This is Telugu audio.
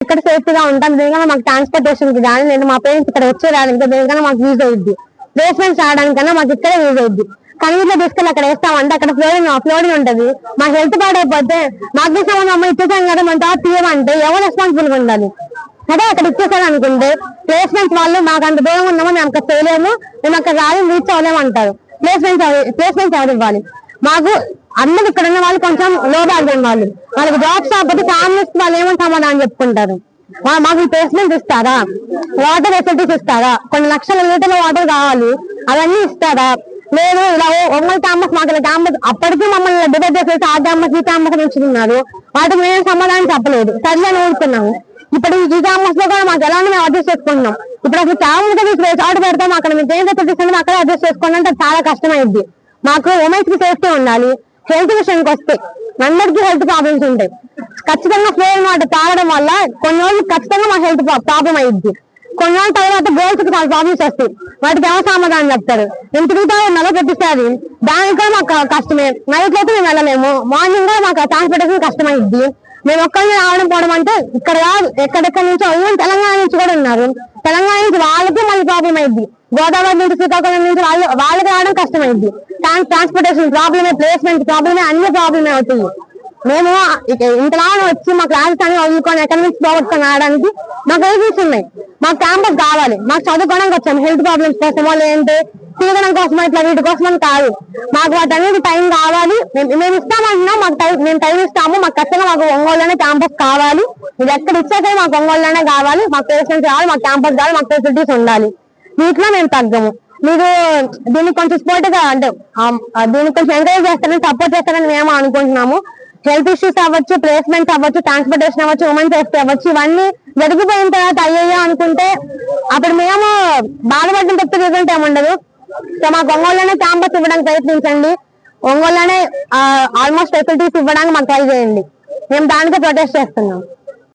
ఇక్కడ సేఫ్టీగా ఉంటాం, దేనికన్నా మాకు ట్రాన్స్పోర్టేషన్ కి కానీ నేను మా పేరెంట్స్ ఇక్కడ వచ్చేదానికి దేనికన్నా మాకు యూజ్ అవుద్ది. ప్లేస్మెంట్స్ రావడానికన్నా మాకు ఇక్కడే యూజ్ అవుద్ది. కానీ ఇట్లా తీసుకెళ్ళి అక్కడ వేస్తామంటే అక్కడ ఫ్లోరింగ్ ఉంటది, మా హెల్త్ పాడైపోతే మాకు సంబంధం ఇచ్చేసాం కదా మన తర్వాత తీయమంటే ఎవరు రెస్పాన్సిబుల్ గా ఉండాలి? అదే అక్కడ ఇచ్చేసారు అనుకుంటే ప్లేస్మెంట్స్ వాళ్ళు మాకు అంత దూరం ఉన్నామో మేము అక్కడ చేయలేము, మేము అక్కడ రాలి రీచ్ అవ్వలేము అంటారు. ప్లేస్మెంట్స్ ఎవరు ఇవ్వాలి? మాకు అందరు ఇక్కడ ఉన్న వాళ్ళు కొంచెం లో బ్యాక్గ్రౌండ్ వాళ్ళు, వాళ్ళకి జాబ్స్ రాకపోతే ఫ్యామిలీస్ వాళ్ళు ఏమని సమాధానం చెప్పుకుంటారు? మాకు ప్లేస్మెంట్ ఇస్తారా? వాటర్ ఫెసిలిటీస్ ఇస్తారా? కొన్ని లక్షల లీటర్ల వాటర్ కావాలి, అవన్నీ ఇస్తారా? లేదు ఇలా ఒంగోలు క్యాంపస్ మాకు ఇలా క్యాంపస్ అప్పటికీ మమ్మల్ని డిబేట్ చేసేసి ఆ క్యాంపస్ ఈ క్యాంపస్ ఉంచుతున్నారు, వాటికి మేము సమాధానం చెప్పలేదు, సరిగా ఊరుకున్నాము. ఇప్పుడు ఈ క్యాంపస్ లో కూడా మాకు ఎలా మేము అడ్జస్ట్ చేసుకుంటున్నాం. ఇప్పుడు అసలు క్యాంపస్ ఆర్డర్ పెడతాం, అక్కడ మీకు ఏం ఫెసిలిటీస్ అక్కడ అడ్జస్ట్ చేసుకోండి అంటే చాలా కష్టమైంది. మాకు ఉమెన్స్ కి సేఫ్టీ ఉండాలి. హెల్త్ విషయానికి వస్తే అందరికీ హెల్త్ ప్రాబ్లమ్స్ ఉంటాయి. ఖచ్చితంగా ఫ్లోర్ వాటర్ తాగడం వల్ల కొన్ని రోజులు ఖచ్చితంగా మా హెల్త్ ప్రాబ్లం అయ్యింది. కొన్ని రోజుల తర్వాత గర్ల్స్ కి చాలా ప్రాబ్లమ్స్ వస్తాయి, వాటికి ఎవరు సమాధానం చెప్తారు? నేను తిరుగుతా ఉన్నాలో ప్రతిసారి దానికి కూడా మాకు కష్టమే. నైట్ అయితే మేము వెళ్ళలేము, మార్నింగ్ కూడా మాకు ట్రాన్స్పోర్టేషన్ కష్టమైంది. మేము ఒక్కరిని రావడం పోవడం అంటే ఇక్కడ కాదు, ఎక్కడెక్కడి నుంచో తెలంగాణ నుంచి కూడా ఉన్నారు. తెలంగాణ నుంచి వాళ్ళకి మళ్ళీ ప్రాబ్లం అయింది, గోదావరి నుంచి శ్రీకాకుళం నుంచి వాళ్ళకి రావడం కష్టమైంది. ట్రాన్స్పోర్టేషన్ ప్రాబ్లమే, ప్లేస్మెంట్ ప్రాబ్లమే, అన్ని ప్రాబ్లమే అవుతుంది. మేము ఇంతలా వచ్చి మాకు రాజస్థాన్ వదులుకొని ఎకనామిక్స్ పోగొట్టుకొని రావడానికి మాకు రీజన్స్ ఉన్నాయి. మాకు క్యాంపస్ కావాలి, మాకు చదువుకోవడానికి వచ్చాము, హెల్త్ ప్రాబ్లమ్స్ కోసమో లేదంటే తిరగడం కోసమో ఇట్లా వీటి కోసం కాదు. మాకు వాటన్నిటి టైం కావాలి, మేము ఇస్తామంటున్నాం, మేము టైం ఇస్తాము. మాకు ఖచ్చితంగా మాకు ఒంగోలులోనే క్యాంపస్ కావాలి. మీరు ఎక్కడ ఇచ్చాక మాకు ఒంగోలులోనే కావాలి, మాకు ప్లేస్మెంట్స్ కావాలి, మాకు క్యాంపస్ కావాలి, మాకు ఫెసిలిటీస్ ఉండాలి. వీటిలో మేము తగ్గము. మీరు దీనికి కొంచెం సపోర్ట్ గా అంటే దీనికి కొంచెం ఎంకరేజ్ చేస్తారని సపోర్ట్ చేస్తారని మేము అనుకుంటున్నాము. హెల్త్ ఇష్యూస్ అవ్వచ్చు, ప్లేస్మెంట్స్ అవ్వచ్చు, ట్రాన్స్పోర్టేషన్ అవ్వచ్చు, ఉమెన్ సేఫ్టీ అవ్వచ్చు, ఇవన్నీ జరిగిపోయిన తర్వాత అయ్యో అనుకుంటే అప్పుడు మేము బాధపడిన తప్పితే రిజల్ట్ ఏముండదు. సో మాకు ఒంగోలులోనే క్యాంపస్ ఇవ్వడానికి ప్రయత్నించండి, ఒంగోలులోనే ఆల్మోస్ట్ ఫెసిలిటీస్ ఇవ్వడానికి మాకు ట్రై చేయండి. మేము దానికే ప్రొటెస్ట్ చేస్తున్నాం.